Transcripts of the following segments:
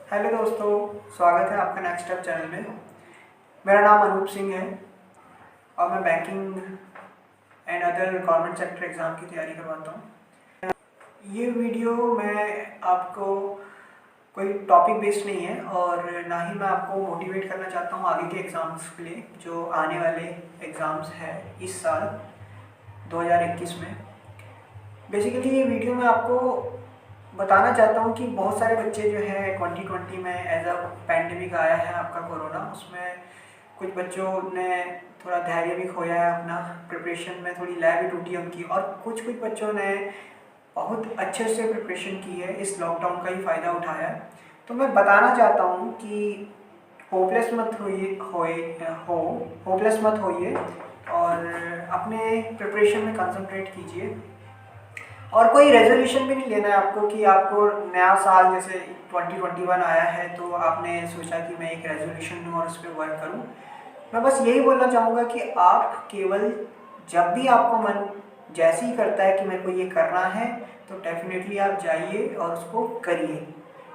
Hello दोस्तों, स्वागत है आपका नेक्स्ट स्टेप चैनल में। मेरा नाम अनूप सिंह है और मैं banking and other government sector exam की तैयारी करवाता हूँ। ये वीडियो मैं आपको कोई टॉपिक बेस्ड नहीं है और ना ही मैं आपको मोटिवेट करना चाहता हूँ आगे के एग्ज़ाम्स के लिए जो आने वाले एग्ज़ाम्स हैं इस साल 2021 में। बेसिकली ये वीडियो मैं आपको बताना चाहता हूँ कि बहुत सारे बच्चे जो है 2020 में एज अ पैंडेमिक आया है आपका कोरोना, उसमें कुछ बच्चों ने थोड़ा धैर्य भी खोया है अपना, प्रिपरेशन में थोड़ी लय भी टूटी उनकी, और कुछ बच्चों ने बहुत अच्छे से प्रिपरेशन की है, इस लॉकडाउन का ही फ़ायदा उठाया है। तो मैं बताना चाहता हूँ कि होपलेस मत होइए और अपने प्रिपरेशन में कंसंट्रेट कीजिए। और कोई रेजोल्यूशन भी नहीं लेना है आपको कि आपको नया साल जैसे 2021 आया है तो आपने सोचा कि मैं एक रेजोल्यूशन लूँ और उस पर वर्क करूँ। मैं बस यही बोलना चाहूँगा कि आप केवल जब भी आपको मन जैसे ही करता है कि मेरे को ये करना है तो डेफिनेटली आप जाइए और उसको करिए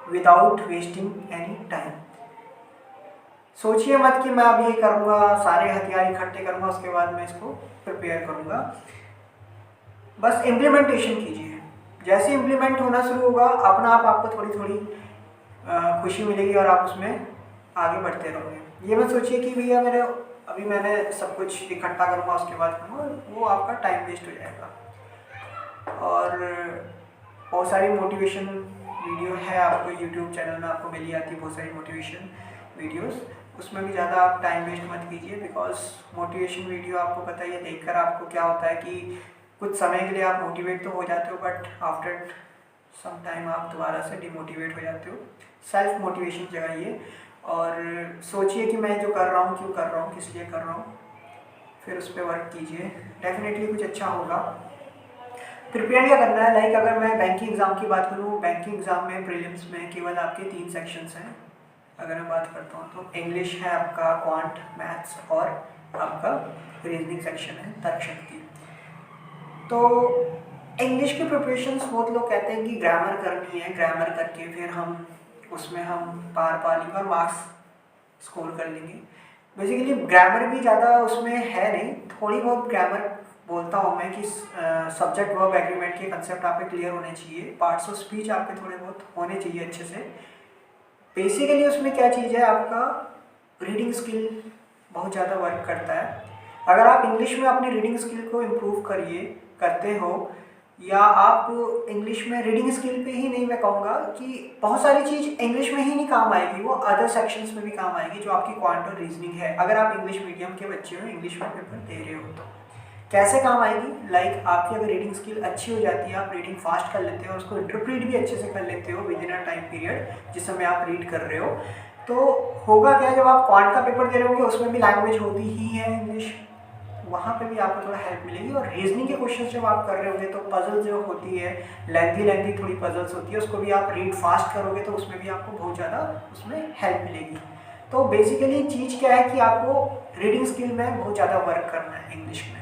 विदाउट वेस्टिंग एनी टाइम। सोचिए मत कि मैं अब ये करूँगा, सारे हथियार इकट्ठे करूँगा, उसके बाद मैं इसको प्रिपेयर करूँगा। बस इम्प्लीमेंटेशन कीजिए। जैसे इम्प्लीमेंट होना शुरू होगा अपना आप आपको थोड़ी थोड़ी खुशी मिलेगी और आप उसमें आगे बढ़ते रहोगे। ये मत सोचिए कि भैया मैंने सब कुछ इकट्ठा करूँगा उसके बाद करूँगा, वो आपका टाइम वेस्ट हो जाएगा। और बहुत सारी मोटिवेशन वीडियो है आपको यूट्यूब चैनल में आपको मिली आती है, बहुत सारी मोटिवेशन वीडियोस, उसमें भी ज़्यादा आप टाइम वेस्ट मत कीजिए। बिकॉज मोटिवेशन वीडियो आपको पता ही है, देखकर आपको क्या होता है कि कुछ समय के लिए आप मोटिवेट तो हो जाते हो बट आफ्टर सम टाइम आप दोबारा से डिमोटिवेट हो जाते हो। सेल्फ मोटिवेशन जगाइए और सोचिए कि मैं जो कर रहा हूँ क्यों कर रहा हूँ, किस लिए कर रहा हूँ, फिर उस पर वर्क कीजिए, डेफिनेटली कुछ अच्छा होगा। प्रिपेयर क्या करना है, लाइक अगर मैं बैंकिंग एग्ज़ाम की बात करूँ, बैंकिंग एग्ज़ाम में प्रीलिम्स में केवल आपके 3 सेक्शंस हैं। अगर मैं बात करता हूँ तो इंग्लिश है आपका, क्वांट, मैथ्स और आपका रीजनिंग सेक्शन है, तर्क शक्ति। तो इंग्लिश की प्रिपरेशंस बहुत लोग कहते हैं कि ग्रामर करनी है, ग्रामर करके फिर हम उसमें हम पार पा लेंगे और मार्क्स स्कोर कर लेंगे। बेसिकली ग्रामर भी ज़्यादा उसमें है नहीं, थोड़ी बहुत ग्रामर बोलता हूँ मैं कि सब्जेक्ट वर्ब एग्रीमेंट के कंसेप्ट आपके क्लियर होने चाहिए, पार्ट्स ऑफ स्पीच आपके थोड़े बहुत होने चाहिए अच्छे से। बेसिकली उसमें क्या चीज़ है, आपका रीडिंग स्किल बहुत ज़्यादा वर्क करता है। अगर आप इंग्लिश में अपनी रीडिंग स्किल को इम्प्रूव करते हो, या आप इंग्लिश में रीडिंग स्किल पे ही नहीं, मैं कहूँगा कि बहुत सारी चीज़ इंग्लिश में ही नहीं काम आएगी, वो अदर सेक्शंस में भी काम आएगी जो आपकी क्वांट और रीजनिंग है। अगर आप इंग्लिश मीडियम के बच्चे हो, इंग्लिश में पेपर दे रहे हो तो कैसे काम आएगी, लाइक आपकी अगर रीडिंग स्किल अच्छी हो जाती है, आप रीडिंग फास्ट कर लेते हो और उसको इंटरप्रीट भी अच्छे से कर लेते हो with in a time period जिस समय आप रीड कर रहे हो, तो होगा क्या, जब आप क्वांट का पेपर दे रहे होंगे उसमें भी लैंग्वेज होती ही है इंग्लिश, वहाँ पे भी आपको थोड़ा हेल्प मिलेगी। और रीजनिंग के क्वेश्चन जब आप कर रहे होंगे तो पजल जो होती है, लेंथी थोड़ी पजल्स होती है, उसको भी आप रीड फास्ट करोगे तो उसमें भी आपको बहुत ज़्यादा उसमें हेल्प मिलेगी। तो बेसिकली चीज़ क्या है कि आपको रीडिंग स्किल में बहुत ज़्यादा वर्क करना है इंग्लिश में।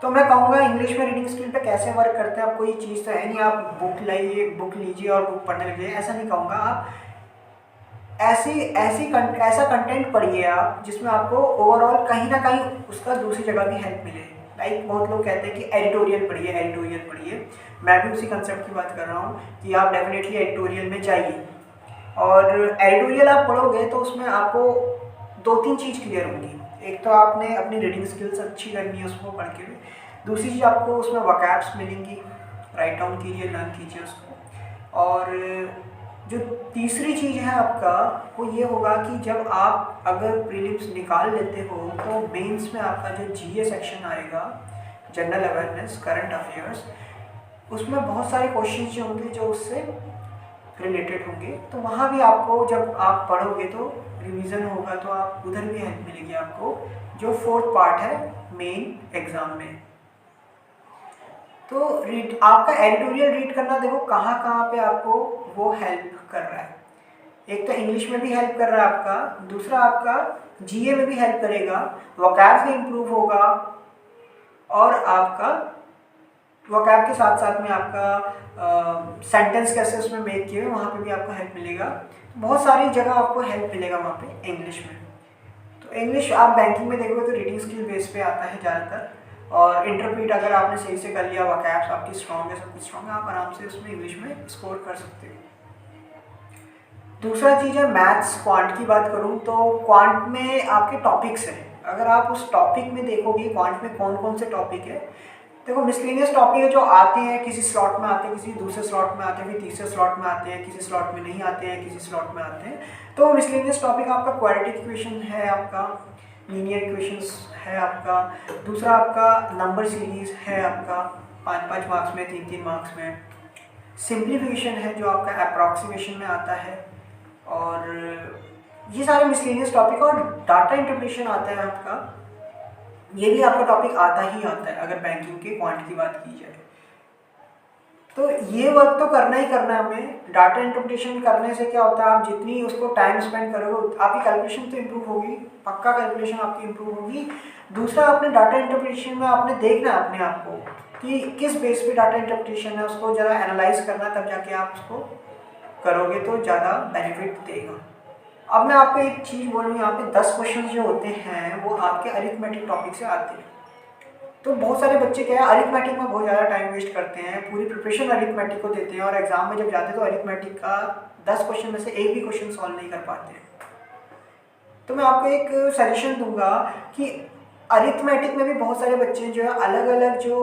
तो मैं कहूँगा इंग्लिश में रीडिंग स्किल पे कैसे वर्क करते हैं, आप कोई चीज़ तो है नहीं आप बुक लीजिए और बुक पढ़ने लगिए, ऐसा नहीं कहूँगा। आप ऐसा कंटेंट पढ़िए आप जिसमें आपको ओवरऑल कहीं ना कहीं उसका दूसरी जगह भी हेल्प मिले। लाइक बहुत लोग कहते हैं कि एडिटोरियल पढ़िए, मैं भी उसी कंसेप्ट की बात कर रहा हूँ कि आप डेफिनेटली एडिटोरियल में जाइए। और एडिटोरियल आप पढ़ोगे तो उसमें आपको 2-3 चीज़ क्लियर होंगी। एक तो आपने अपनी रीडिंग स्किल्स अच्छी करनी है उसको पढ़ के, दूसरी चीज़ आपको उसमें वकैब्स मिलेंगी, राइट डाउन कीजिए, लर्न कीजिए उसको। और जो तीसरी चीज़ है आपका वो ये होगा कि जब आप अगर प्रीलिम्स निकाल लेते हो तो मेंस में आपका जो जीए सेक्शन आएगा, जनरल अवेयरनेस, करंट अफेयर्स, उसमें बहुत सारे क्वेश्चंस जो होंगे जो उससे रिलेटेड होंगे, तो वहाँ भी आपको जब आप पढ़ोगे तो रिवीजन होगा तो आप उधर भी हेल्प मिलेगी आपको, जो 4th पार्ट है मेन एग्ज़ाम में। तो आपका एडिटोरियल रीड करना देखो कहाँ कहाँ पे आपको वो हेल्प कर रहा है। एक तो इंग्लिश में भी हेल्प कर रहा है आपका, दूसरा आपका जीए में भी हेल्प करेगा, वोकैब भी इम्प्रूव होगा, और आपका वोकैब के साथ साथ में आपका सेंटेंस कैसे उसमें मेक किए वहाँ पे भी आपको हेल्प मिलेगा। बहुत सारी जगह आपको हेल्प मिलेगा वहाँ पे इंग्लिश में। तो इंग्लिश आप बैंकिंग में देखोगे तो रीडिंग स्किल बेस पे आता है ज़्यादातर, और इंटरप्रीट अगर आपने सही से कर लिया, वोकैब्स आपकी स्ट्रॉन्ग है, सब कुछ स्ट्रॉन्ग है, आप आराम से उसमें इंग्लिश में स्कोर कर सकते हो। दूसरा चीज़ है मैथ्स क्वांट की बात करूँ तो क्वांट में आपके टॉपिक्स हैं। अगर आप उस टॉपिक में देखोगे क्वांट में कौन कौन से टॉपिक है, देखो मिसलेनियस टॉपिक है जो आते हैं, किसी स्लॉट में आते हैं, किसी दूसरे स्लॉट में आते हैं, फिर तीसरे स्लॉट में आते हैं, किसी स्लॉट में नहीं आते हैं, किसी स्लॉट में आते हैं। तो मिसलेनियस टॉपिक आपका क्वाड्रेटिक इक्वेशन है, आपका लीनियर इक्वेशंस है, आपका दूसरा आपका नंबर सीरीज है, आपका 5-5 मार्क्स में, 3-3 मार्क्स में। सिंप्लीफिकेशन है जो आपका अप्रॉक्सीमेशन में आता है, और ये सारे मिसलेनियस टॉपिक। और डाटा इंटरप्रिटेशन आता है आपका, ये भी आपका टॉपिक आता ही आता है अगर बैंकिंग के क्वांट की बात की जाए। तो ये वर्क तो करना ही करना है हमें। डाटा इंटरप्रिटेशन करने से क्या होता है, आप जितनी उसको टाइम स्पेंड करोगे आपकी कैलकुलेशन तो इम्प्रूव होगी, पक्का कैलकुलेशन आपकी इम्प्रूव होगी। दूसरा, अपने डाटा इंटरप्रिटेशन में आपने देखना है अपने आप को कि किस बेस पे डाटा इंटरप्रिटेशन है, उसको ज़रा एनालाइज करना, तब जाके आप उसको करोगे तो ज़्यादा बेनिफिट देगा। अब मैं आपको एक चीज़ बोलूँ, यहाँ पे 10 क्वेश्चन जो होते हैं वो आपके अरिथमेटिक टॉपिक से आते हैं। तो बहुत सारे बच्चे क्या है, अरिथमेटिक में बहुत ज़्यादा टाइम वेस्ट करते हैं, पूरी प्रिपरेशन अरिथमेटिक को देते हैं, और एग्जाम में जब जाते हैं तो अरिथमेटिक का 10 क्वेश्चन में से एक भी क्वेश्चन सॉल्व नहीं कर पाते हैं। तो मैं आपको एक सजेशन दूंगा कि अरिथमेटिक में भी बहुत सारे बच्चे जो है अलग अलग जो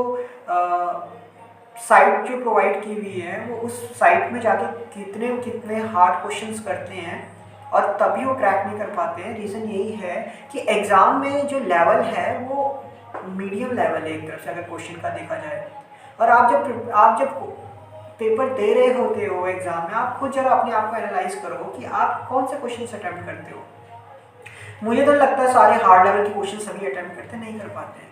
साइट जो प्रोवाइड की हुई है वो उस साइट में जाके कितने कितने हार्ड क्वेश्चंस करते हैं और तभी वो क्रैक नहीं कर पाते हैं। रीज़न यही है कि एग्ज़ाम में जो लेवल है वो मीडियम लेवल है एक तरफ से, अगर क्वेश्चन का देखा जाए। और आप जब पेपर दे रहे होते हो एग्ज़ाम में, आप खुद जरा अपने आप को एनालाइज करो कि आप कौन से क्वेश्चन अटैम्प्ट करते हो। मुझे तो लगता है सारे हार्ड लेवल के क्वेश्चन सभी अटैम्प्ट करते नहीं कर पाते हैं।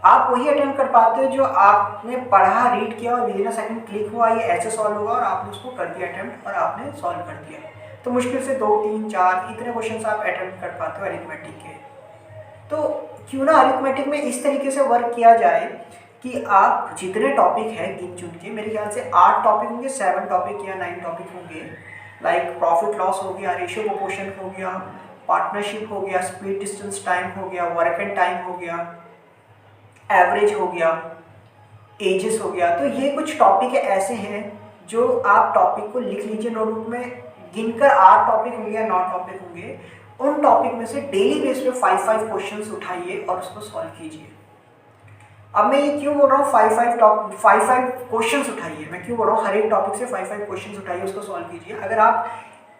आप वही अटेम्प्ट कर पाते हो जो आपने पढ़ा, रीड किया और विदिन अ सेकंड क्लिक हुआ, ये ऐसे सॉल्व होगा और आपने उसको कर दिया अटेम्प्ट और आपने सॉल्व कर दिया। तो मुश्किल से 2, 3, 4 इतने क्वेश्चन आप अटेम्प्ट कर पाते हो अरिथमेटिक के। तो क्यों ना अरिथमेटिक में इस तरीके से वर्क किया जाए कि आप जितने टॉपिक है गिन चुन के, मेरे ख्याल से 8 टॉपिक होंगे, 7 टॉपिक या 9 टॉपिक होंगे, लाइक प्रॉफिट लॉस हो गया, रेशियो प्रोपोर्शन हो गया, पार्टनरशिप हो गया, स्पीड डिस्टेंस टाइम हो गया, वर्क एंड टाइम हो गया, एवरेज हो गया, एजेस हो गया। तो ये कुछ टॉपिक ऐसे हैं जो आप टॉपिक को लिख लीजिए नोटबुक में, गिनकर 8 टॉपिक होंगे या 9 टॉपिक होंगे। उन टॉपिक में से डेली बेस पे 5-5 क्वेश्चंस उठाइए और उसको सॉल्व कीजिए। अब मैं ये क्यों बोल रहा हूँ 5-5 क्वेश्चंस उठाइए, मैं क्यों बोल रहा हूँ हर एक टॉपिक से 5-5 क्वेश्चंस उठाइए, उसको सॉल्व कीजिए। अगर आप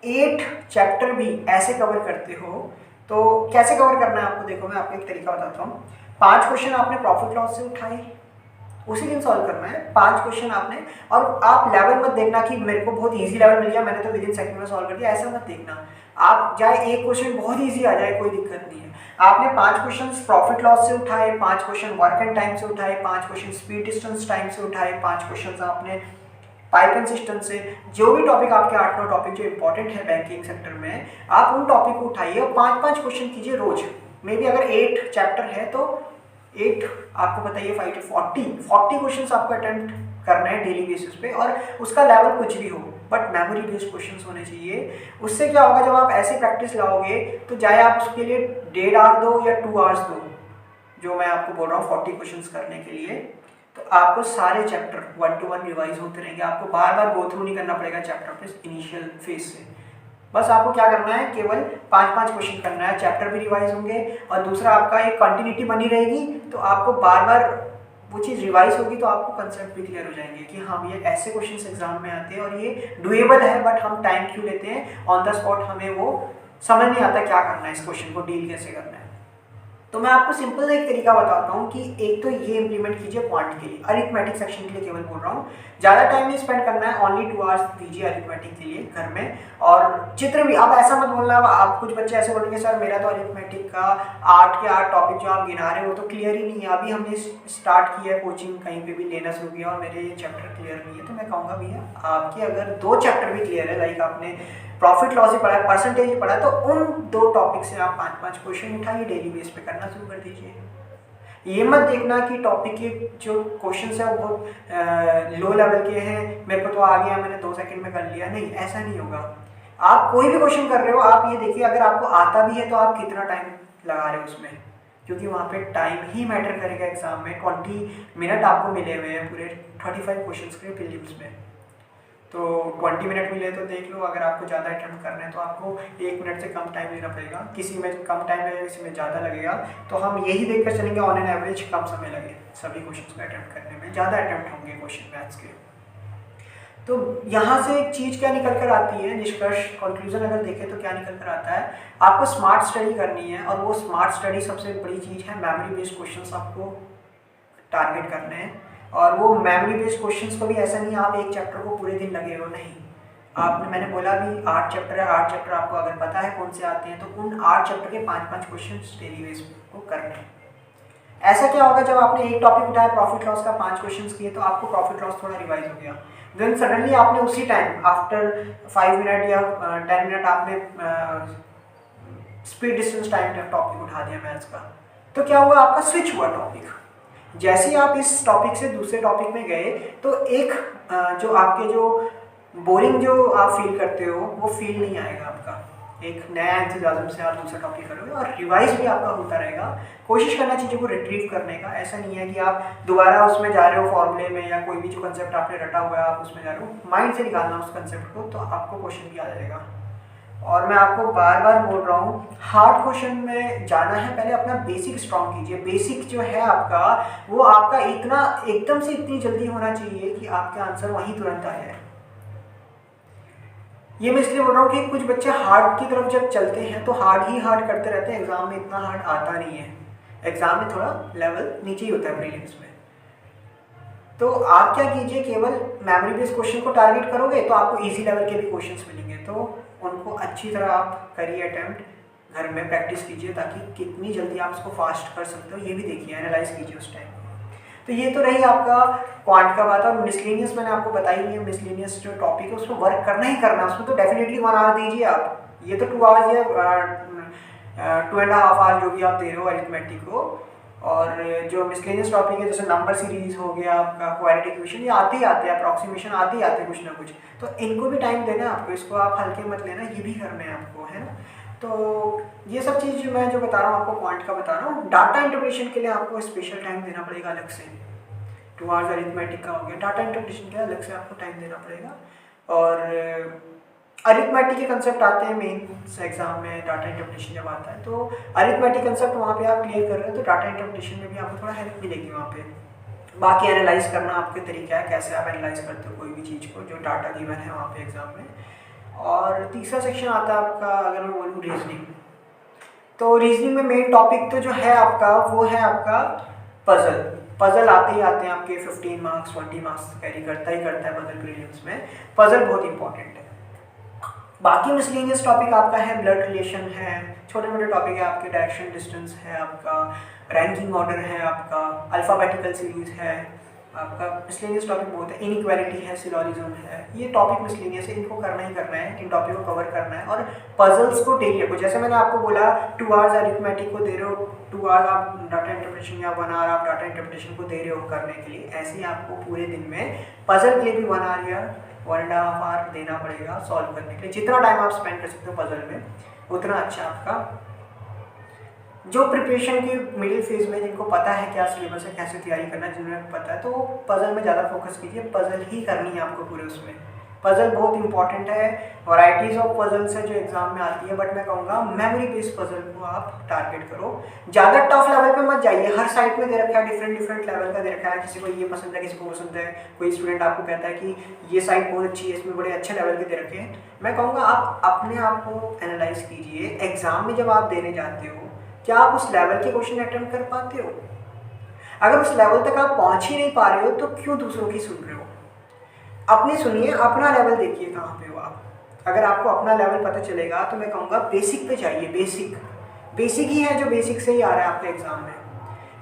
8 चैप्टर भी ऐसे कवर करते हो तो कैसे कवर करना है आपको, देखो मैं आपको एक तरीका बताता हूँ। 5 क्वेश्चन आपने प्रॉफिट लॉस से उठाए, उसी दिन सॉल्व करना है 5 क्वेश्चन आपने। और आप लेवल मत देखना कि मेरे को बहुत इजी लेवल मिल गया, मैंने तो विदिन सेकंड में सॉल्व कर दिया, ऐसा मत देखना। आप चाहे एक क्वेश्चन बहुत इजी आ जाए, कोई दिक्कत नहीं है। आपने 5 क्वेश्चन प्रॉफिट लॉस से उठाए, 5 क्वेश्चन वर्क एंड टाइम से उठाए, 5 क्वेश्चन स्पीड डिस्टेंस टाइम से उठाए, 5 क्वेश्चन आपने पाइथन सिस्टम से, जो भी टॉपिक आपके 8-9 टॉपिक जो इंपॉर्टेंट है बैंकिंग सेक्टर में, आप उन टॉपिक को उठाइए और 5-5 क्वेश्चन कीजिए रोज। मे बी अगर 8 चैप्टर है तो 8 आपको बताइए 40 क्वेश्चन आपको अटेम्प्ट करना है डेली बेसिस पे, और उसका लेवल कुछ भी हो बट मेमोरी बेस्ड क्वेश्चंस होने चाहिए। उससे क्या होगा, जब आप ऐसे प्रैक्टिस लाओगे तो चाहे आप उसके लिए 1.5 आवर दो या 2 आवर्स दो, जो मैं आपको बोल रहा हूँ 40 क्वेश्चंस करने के लिए, तो आपको सारे चैप्टर 1 to 1 रिवाइज होते रहेंगे। आपको बार बार गो थ्रू नहीं करना पड़ेगा चैप्टर पे इनिशियल फेज से। बस आपको क्या करना है, केवल 5-5 क्वेश्चन करना है, चैप्टर भी रिवाइज होंगे और दूसरा आपका एक कंटिन्यूटी बनी रहेगी। तो आपको बार बार वो चीज़ रिवाइज होगी तो आपको कंसेप्ट भी क्लियर हो जाएंगे कि हाँ ये ऐसे क्वेश्चंस एग्जाम में आते हैं और ये डुएबल है, बट हम टाइम क्यों लेते हैं, ऑन द स्पॉट हमें वो समझ नहीं आता क्या करना है, इस क्वेश्चन को डील कैसे करना है। तो मैं आपको सिंपल एक तरीका बताता हूँ कि एक तो ये इंप्लीमेंट कीजिए क्वांट के लिए, अरिथमेटिक सेक्शन के लिए केवल बोल रहा हूँ, ज़्यादा टाइम नहीं स्पेंड करना है, ओनली 2 आवर्स दीजिए अरिथमेटिक के लिए घर में। और चित्र भी, आप ऐसा मत बोलना, आप कुछ बच्चे ऐसे बोलेंगे सर मेरा तो अरिथमेटिक का 8 के 8 टॉपिक जो आप गिना रहे हो तो क्लियर ही नहीं है, अभी हमने स्टार्ट किया है कोचिंग, कहीं पे भी लेना शुरू किया और मेरे ये चैप्टर क्लियर नहीं है। तो मैं कहूँगा भैया आपके अगर 2 चैप्टर भी क्लियर है, लाइक आपने प्रॉफिट लॉस ही पढ़ा है, परसेंटेज ही पढ़ा है, तो उन 2 टॉपिक से आप 5-5 क्वेश्चन उठाइए, डेली बेस पे करना शुरू कर दीजिए। ये मत देखना कि टॉपिक के जो क्वेश्चन है वो बहुत लो लेवल के हैं, मेरे को तो आ गया, मैंने 2 सेकंड में कर लिया। नहीं, ऐसा नहीं होगा। आप कोई भी क्वेश्चन कर रहे हो, आप ये देखिए अगर आपको आता भी है तो आप कितना टाइम लगा रहे हो उसमें, क्योंकि वहाँ पे टाइम ही मैटर करेगा। एग्जाम में 20 मिनट आपको मिले हुए हैं पूरे 35 क्वेश्चन के प्रीलिम्स में, तो 20 मिनट मिले तो देख लो, अगर आपको ज़्यादा अटेम्प्ट करना है तो आपको 1 मिनट से कम टाइम लेना पड़ेगा। किसी में कम टाइम लगेगा, किसी में ज़्यादा लगेगा। तो हम यही देखकर चलेंगे ऑन एन एवरेज कम समय लगे सभी क्वेश्चन को अटेम्प्ट करने में, ज़्यादा अटेम्प्ट होंगे क्वेश्चन मैथ्स के। तो यहाँ से एक चीज़ क्या निकल कर आती है, निष्कर्ष कंक्लूजन अगर देखें तो क्या निकल कर आता है, आपको स्मार्ट स्टडी करनी है। और वो स्मार्ट स्टडी सबसे बड़ी चीज़ है, मेमोरी बेस्ड क्वेश्चंस आपको टारगेट करने हैं। और वो मेमोरी बेस्ड क्वेश्चंस को भी ऐसा नहीं आप एक चैप्टर को पूरे दिन लगे हो, नहीं। आपने, मैंने बोला भी 8 चैप्टर है, 8 चैप्टर आपको अगर पता है कौन से आते हैं तो उन 8 चैप्टर के 5-5 क्वेश्चन डेली बेस को करने हैं। ऐसा क्या होगा, जब आपने एक टॉपिक उठाया प्रॉफिट लॉस का 5 क्वेश्चन किए तो आपको प्रॉफिट लॉस थोड़ा रिवाइज हो गया, देन सडनली आपने उसी टाइम आफ्टर 5 मिनट या 10 मिनट आपने स्पीड डिस्टेंस टाइम टॉपिक उठा दिया मैथ्स का। तो क्या हुआ, आपका स्विच हुआ टॉपिक। जैसे ही आप इस टॉपिक से दूसरे टॉपिक में गए तो एक जो आपके जो बोरिंग जो आप फील करते हो वो फील नहीं आएगा आपका, एक नया एंथुसियाज्म से आप दूसरा टॉपिक करोगे और रिवाइज भी आपका होता रहेगा। कोशिश करना चीज़ों को रिट्रीव करने का, ऐसा नहीं है कि आप दोबारा उसमें जा रहे हो फॉर्मूले में या कोई भी जो कंसेप्ट आपने रटा हुआ है आप उसमें जा रहे हो, माइंड से निकालना उस कंसेप्ट को, तो आपको क्वेश्चन भी आ जाएगा। और मैं आपको बार बार बोल रहा हूँ, हार्ड क्वेश्चन में जाना है पहले अपना बेसिक स्ट्रॉन्ग कीजिए। बेसिक जो है आपका वो आपका इतना एकदम से इतनी जल्दी होना चाहिए कि आपका आंसर वहीं तुरंत आ जाए। ये मैं इसलिए बोल रहा हूँ कि कुछ बच्चे हार्ड की तरफ जब चलते हैं तो हार्ड ही हार्ड करते रहते हैं, एग्जाम में इतना हार्ड आता नहीं है। एग्जाम में थोड़ा लेवल नीचे ही होता है प्रीलिम्स में। तो आप क्या कीजिए, केवल मेमोरी बेस्ड क्वेश्चन को टारगेट करोगे तो आपको इजी लेवल के भी क्वेश्चंस मिलेंगे, तो उनको अच्छी तरह आप करिए अटेम्प्ट, घर में प्रैक्टिस कीजिए ताकि कितनी जल्दी आप उसको फास्ट कर सकते हो ये भी देखिए, एनालाइज कीजिए उस टाइम। तो ये तो रही आपका क्वांट का बात। और मिसलेनियस मैंने आपको बताई नहीं है, मिसलेनियस जो टॉपिक है उसमें वर्क करना ही करना, उसमें तो डेफिनेटली 1 आवर दीजिए आप। ये तो 2 आवर्स या 2.5 आवर जो भी आप दे रहे हो अरिथमेटिक को। और जो मिसलेनियस टॉपिक है जैसे नंबर सीरीज हो गया आपका, क्वाड्रेटिक इक्वेशन, ये आते ही आते हैं, अप्रॉक्सीमेशन आते ही आते हैं कुछ ना कुछ, तो इनको भी टाइम देना है आपको, इसको आप हल्के मत लेना, ये भी करने हैं आपको, है ना। तो ये सब चीज़ मैं जो बता रहा हूँ आपको पॉइंट का बता रहा हूँ। डाटा इंटरप्रिटेशन के लिए आपको स्पेशल टाइम देना पड़ेगा अलग से, 2 आवर्स अरिथमेटिक का हो गया, डाटा इंटरप्रिटेशन के लिए अलग से आपको टाइम देना पड़ेगा। और अरिथमेटिक के कंसेप्ट आते हैं मेन एग्जाम में, डाटा इंटरप्रिटेशन जब आता है तो अरिथमेटिक कंसेप्ट वहाँ पे आप क्लियर कर रहे हो तो डाटा इंटरप्रिटेशन में भी आपको थोड़ा हेल्प मिलेगी वहाँ पे। बाकी एनालाइज करना आपके तरीका है, कैसे आप एनालाइज करते हो कोई भी चीज़ को जो डाटा गिवन है वहाँ पे एग्जाम में। और तीसरा सेक्शन आता है आपका, अगर मैं बोलूँ रीजनिंग, तो रीजनिंग में मेन टॉपिक तो जो है आपका वो है आपका पजल। पजल आते ही आते हैं आपके 15 मार्क्स 20 मार्क्स कैरी करता ही करता है पजल प्रीलिम्स में, पजल बहुत इंपॉर्टेंट है। बाकी मिसलेनियस टॉपिक आपका है ब्लड रिलेशन है, छोटे मोटे टॉपिक है आपके, डायरेक्शन डिस्टेंस है आपका, रैंकिंग ऑर्डर है आपका, अल्फ़ाबेटिकल सीरीज है आपका। मिसलेनियस टॉपिक बहुत है, इनइक्वालिटी है, सिलोजिज्म है, ये टॉपिक मिसलेनियस है, इनको करना ही करना है, इन टॉपिक को कवर करना है। और पजल्स को डेली रखो, जैसे मैंने आपको बोला 2 आवर्स अरिथमेटिक को दे रहे हो, 2 आवर्स आप डाटा इंटरप्रिटेशन या 1 आवर आप डाटा इंटरप्रिटेशन को दे रहे हो करने के लिए, ऐसे ही आपको पूरे दिन में पजल के लिए भी 1 आवर या 1.5 आवर देना पड़ेगा सॉल्व करने के लिए। जितना टाइम आप स्पेंड कर सकते हो पजल में उतना अच्छा आपका। जो प्रिपरेशन की मिडिल फेज में जिनको पता है क्या सिलेबस है, कैसे तैयारी करना है, जिन्हें पता है, तो पजल में ज़्यादा फोकस कीजिए, पजल ही करनी है आपको पूरे उसमें। पजल बहुत इंपॉर्टेंट है, वैराइटीज़ ऑफ पजल्स है जो एग्जाम में आती है, बट मैं कहूँगा मेमोरी बेस्ड पजल को आप टारगेट करो। ज़्यादा टफ लेवल पे मत जाइए, हर साइड में दे रखा है, डिफरेंट लेवल का दे रखा है, किसी को ये पसंद है, किसी को पसंद है, कोई स्टूडेंट आपको कहता है कि ये साइड बहुत अच्छी है, इसमें बड़े अच्छे लेवल के दे रखे हैं। मैं कहूँगा आप अपने आप को एनालाइज कीजिए, एग्जाम में जब आप देने जाते हो क्या आप उस लेवल के क्वेश्चन अटेम्प्ट कर पाते हो? अगर उस लेवल तक आप पहुँच ही नहीं पा रहे हो तो क्यों दूसरों की सुन रहे हो? अपनी सुनिए, अपना लेवल देखिए कहाँ पे हो आप। अगर आपको अपना लेवल पता चलेगा तो मैं कहूँगा बेसिक पे जाइए, बेसिक ही है जो बेसिक से ही आ रहा है आपके एग्जाम में।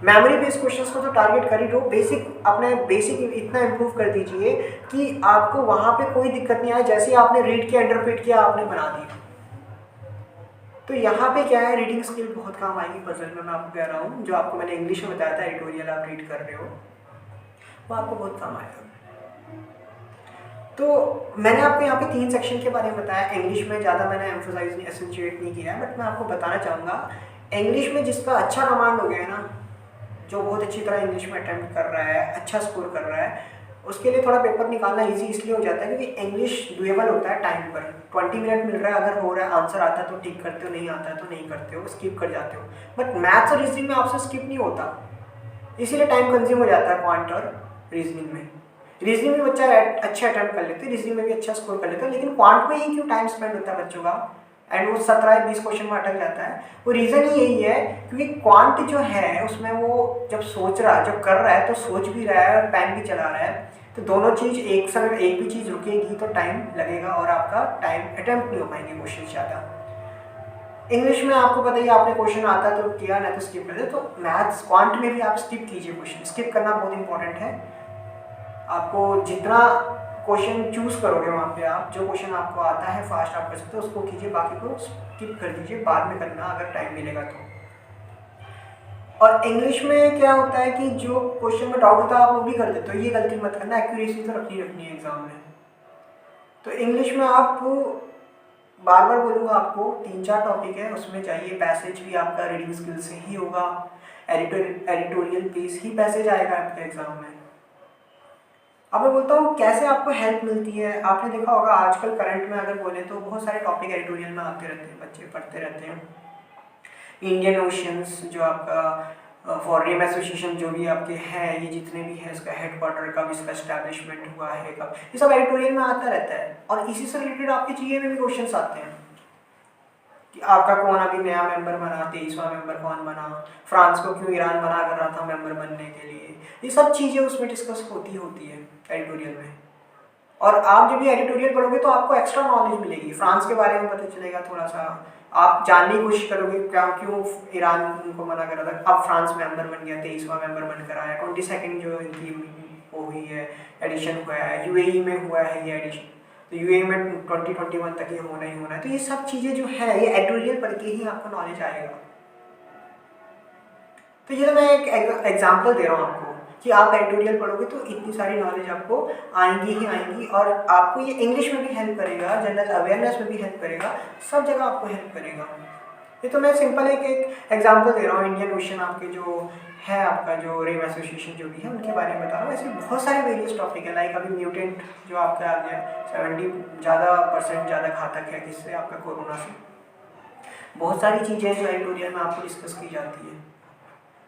मेमोरी बेस्ड क्वेश्चंस को तो टारगेट कर ही दो, बेसिक अपने बेसिक इतना इम्प्रूव कर दीजिए कि आपको वहाँ पे कोई दिक्कत नहीं आए, जैसे आपने रीड किया, इंटरप्रेट किया, आपने बना दिया। तो यहाँ पे क्या है, रीडिंग स्किल बहुत काम आएगी पजल में, मैं आपको कह रहा हूँ। जो आपको मैंने इंग्लिश में बताया था एडिटोरियल आप रीड कर रहे हो, वो आपको बहुत काम आएगा। तो मैंने आपको यहाँ पे 3 सेक्शन के बारे में बताया। इंग्लिश में ज़्यादा मैंने एम्फोसाइज नहीं, एसेंशिएट नहीं किया है, बट मैं आपको बताना चाहूँगा इंग्लिश में जिसका अच्छा कमांड हो गया है ना, जो बहुत अच्छी तरह इंग्लिश में अटेम्प्ट कर रहा है, अच्छा स्कोर कर रहा है, उसके लिए थोड़ा पेपर निकालना इजी इसलिए हो जाता है क्योंकि इंग्लिश डुएबल होता है टाइम पर। 20 मिनट मिल रहा है, अगर हो रहा है, आंसर आता है तो टिक करते हो, नहीं आता है तो नहीं करते हो, स्किप कर जाते हो। बट मैथ्स और रीजनिंग में आपसे स्किप नहीं होता, इसीलिए टाइम कंज्यूम हो जाता है क्वांट और रीजनिंग में। रीजनिंग में बच्चा अच्छा अटेम्प्ट कर लेते हैं, रीजनिंग में भी अच्छा स्कोर कर लेता है, लेकिन क्वांट में ही क्यों टाइम स्पेंड होता है बच्चों का, एंड वो 17-20 क्वेश्चन में अटक जाता है। वो रीज़न ही यही है क्योंकि क्वांट जो है उसमें वो जब सोच रहा, जब कर रहा है तो सोच भी रहा है और पेन भी चला रहा है, तो दोनों चीज़ एक समय, एक भी चीज़ रुकेगी तो टाइम लगेगा और आपका टाइम अटेम्प्ट नहीं हो पाएंगे क्वेश्चन ज़्यादा। इंग्लिश में आपको पता ही, आपने क्वेश्चन आता तो किया, ना तो स्किप कर दे। तो मैथ्स क्वांट में भी आप स्किप कीजिए, क्वेश्चन स्किप करना बहुत इंपॉर्टेंट है। आपको जितना क्वेश्चन चूज करोगे वहाँ पे, आप जो क्वेश्चन आपको आता है फास्ट आप कर सकते हो उसको कीजिए, बाकी को स्किप कर दीजिए, बाद में करना अगर टाइम मिलेगा तो। और इंग्लिश में क्या होता है कि जो क्वेश्चन में डाउट होता है आप वो भी कर देते हो, ये गलती मत करना, एक्यूरेसी तो रखनी है एग्जाम में। तो इंग्लिश में आप बार बार बोलूँगा आपको 3-4 टॉपिक है, उसमें चाहिए पैसेज भी आपका रीडिंग स्किल से ही होगा, एडिटोरियल पीस ही पैसेज आएगा आपके एग्जाम में। अब मैं बोलता हूँ कैसे आपको हेल्प मिलती है। आपने देखा होगा आजकल करंट में अगर बोले तो बहुत सारे टॉपिक एडिटोरियल में आते रहते हैं, बच्चे पढ़ते रहते हैं। इंडियन ओशियंस जो आपका फॉरेन एसोसिएशन जो भी आपके हैं, ये जितने भी हैं, इसका हेडक्वार्टर कब इसका एस्टैब्लिशमेंट हुआ है, कब, ये सब एडिटोरियल में आता रहता है। और इसी से रिलेटेड आपके जीए में भी क्वेश्चंस आते हैं कि आपका कौन अभी नया मेंबर बना, 23वां मेंबर कौन बना, फ्रांस को क्यों ईरान मना कर रहा था मेंबर बनने के लिए, ये सब चीज़ें उसमें डिस्कस होती है एडिटोरियल में। और आप जब भी एडिटोरियल पढ़ोगे तो आपको एक्स्ट्रा नॉलेज मिलेगी, फ्रांस के बारे में पता चलेगा, थोड़ा सा आप जानने की कोशिश करोगे क्या क्यों ईरान उनको मना कर रहा था, अब फ्रांस मेंबर बन गया, 23वां मेंबर बनकर आया, 22nd जो इनकी वो हुई है एडिशन हुआ है, यूएई में हुआ है ये एडिशन, तो यूएई में 2021 तक ये होना ही होना है। तो ये सब चीज़ें जो है ये एडिटोरियल पढ़ के ही आपको नॉलेज आएगा। तो ये तो मैं एक एग्जाम्पल दे रहा हूँ आपको कि आप एडिटोरियल पढ़ोगे तो इतनी सारी नॉलेज आपको आएंगी ही आएंगी, और आपको ये इंग्लिश में भी हेल्प करेगा, जनरल अवेयरनेस में भी हेल्प करेगा, सब जगह आपको हेल्प करेगा। ये तो मैं सिंपल एक एग्जांपल दे रहा हूँ। इंडियन ओशन आपके जो है, आपका जो रेम एसोसिएशन जो भी है उनके बारे में बता रहा हूँ। ऐसे बहुत सारे वेरियस टॉपिक है, लाइक अभी म्यूटेंट जो आपके आ गया 70% ज़्यादा घातक है, किससे, आपका कोरोना से। बहुत सारी चीज़ें जो एडिटोरियल में आपको डिस्कस की जाती है।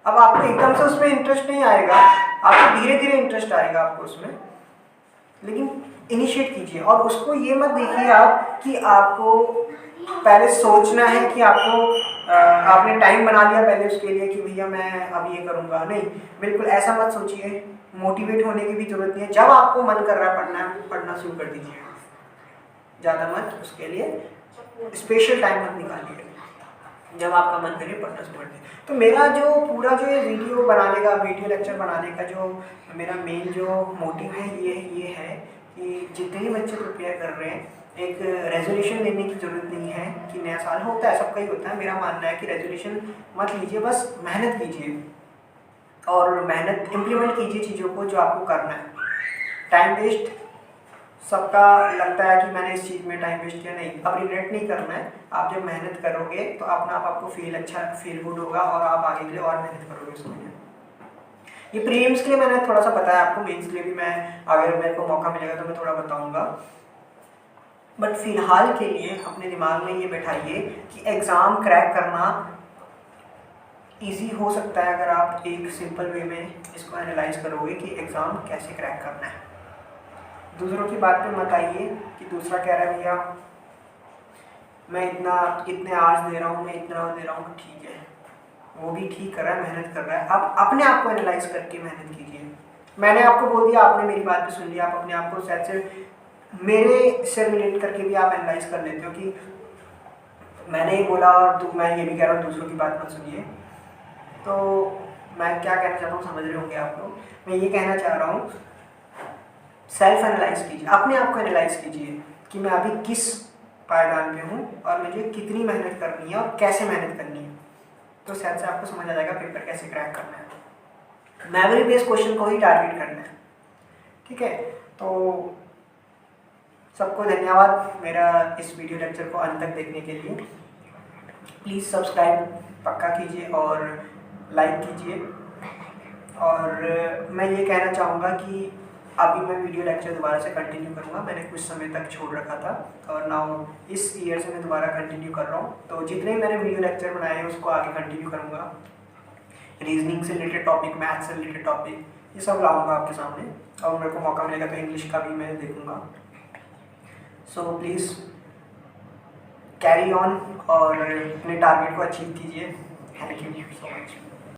अब आपको एकदम से उसमें इंटरेस्ट नहीं आएगा, आपको धीरे धीरे इंटरेस्ट आएगा आपको उसमें, लेकिन इनिशिएट कीजिए। और उसको ये मत देखिए आप कि आपको पहले सोचना है कि आपको आपने टाइम बना लिया पहले उसके लिए कि भैया मैं अब ये करूँगा, नहीं, बिल्कुल ऐसा मत सोचिए। मोटिवेट होने की भी जरूरत नहीं है, जब आपको मन कर रहा है पढ़ना शुरू कर दीजिए, ज़्यादा मत उसके लिए स्पेशल टाइम मत निकालिए, जब आपका मन करे पढ़ना शुरू कर दें। तो मेरा जो पूरा जो ये वीडियो बनाने का, वीडियो लेक्चर बनाने का जो मेरा मेन जो मोटिव है ये है कि जितने भी बच्चे प्रिपेयर कर रहे हैं, एक रेजोल्यूशन लेने की ज़रूरत नहीं है कि नया साल होता है, सबका ही होता है। मेरा मानना है कि रेजोल्यूशन मत लीजिए, बस मेहनत कीजिए और मेहनत इम्प्लीमेंट कीजिए चीज़ों को जो आपको करना है। टाइम वेस्ट सबका लगता है कि मैंने इस चीज़ में टाइम वेस्ट किया, नहीं, अब रिग्रेट नहीं करना है। आप जब मेहनत करोगे तो अपना आप आपको फील गुड होगा और आप आगे के लिए और मेहनत करोगे उसके लिए। ये प्रीलिम्स के लिए मैंने थोड़ा सा बताया आपको, मेंस के लिए भी मैं अगर मेरे को मौका मिलेगा तो मैं थोड़ा बताऊंगा। बट फिलहाल के लिए अपने दिमाग में ये बैठाइए कि एग्ज़ाम क्रैक करना ईजी हो सकता है अगर आप एक सिंपल वे में इसको एनालाइज करोगे कि एग्ज़ाम कैसे क्रैक करना है। दूसरों की बात पे मत आइए कि दूसरा कह रहा है भैया मैं इतने आवर्स दे रहा हूँ, मैं इतना दे रहा हूँ, ठीक है, वो भी ठीक कर रहा है, मेहनत कर रहा है। आप अपने आप को एनालाइज करके मेहनत कीजिए। मैंने आपको बोल दिया, आपने मेरी बात भी सुन लिया, आप अपने आप को शायद से मेरे से रिलेट करके भी आप एनालाइज कर लेते हो कि मैंने ये बोला और मैं ये भी कह रहा हूँ, दूसरों की बात मत सुनिए। तो मैं क्या कहना चाहता हूँ समझ रहे होंगे आप लोग। मैं ये कहना चाह रहा हूँ सेल्फ एनालाइज कीजिए, अपने आप को एनालाइज कीजिए कि मैं अभी किस पायदान पे हूँ और मुझे कितनी मेहनत करनी है और कैसे मेहनत करनी है, तो शायद से आपको समझ आ जाएगा पेपर कैसे क्रैक करना है। मेमोरी बेस्ड क्वेश्चन को ही टारगेट करना है, ठीक है। तो सबको धन्यवाद मेरा इस वीडियो लेक्चर को अंत तक देखने के लिए। प्लीज़ सब्सक्राइब पक्का कीजिए और लाइक कीजिए। और मैं ये कहना चाहूँगा कि अभी मैं वीडियो लेक्चर दोबारा से कंटिन्यू करूँगा, मैंने कुछ समय तक छोड़ रखा था और नाउ इस ईयर से मैं दोबारा कंटिन्यू कर रहा हूँ। तो जितने मैंने वीडियो लेक्चर बनाए हैं उसको आगे कंटिन्यू करूँगा। रीजनिंग से रिलेटेड टॉपिक, मैथ्स से रिलेटेड टॉपिक, ये सब लाऊंगा आपके सामने, और मेरे को मौका मिलेगा तो इंग्लिश का भी मैं देखूँगा। सो प्लीज़ कैरी ऑन और अपने टारगेट को अचीव कीजिए। Thank you so much.